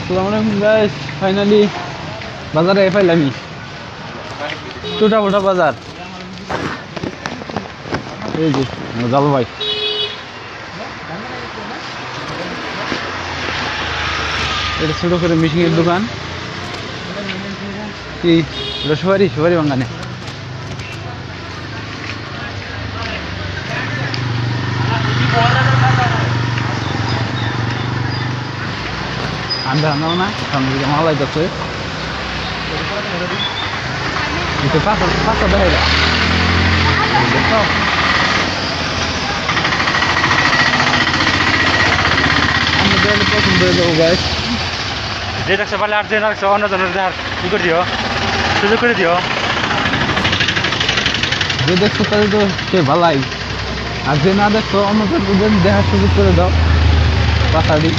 Assalamualaikum guys, finally বাজারে পাইলামি টুটা মোটা বাজার এই যে জাল ভাই এটা ছোট করে মিশিংয়ের দোকান কি সুপারি বাঙানে আমরা না সামনে দিকে মাল আইতাছে itu pasar daerah betul আমরা বেল পছন্দ হলো গাইস যে দেখছে বলে আর যে না দেখছে অন্য জনের দেখার কি করে দিও সুযোগ করে দিও যে দেখছো তাহলে তো সে ভালাই আর যে না দেখছো অন্য জনের দেখার সুযোগ করে দাও পাসাড়ি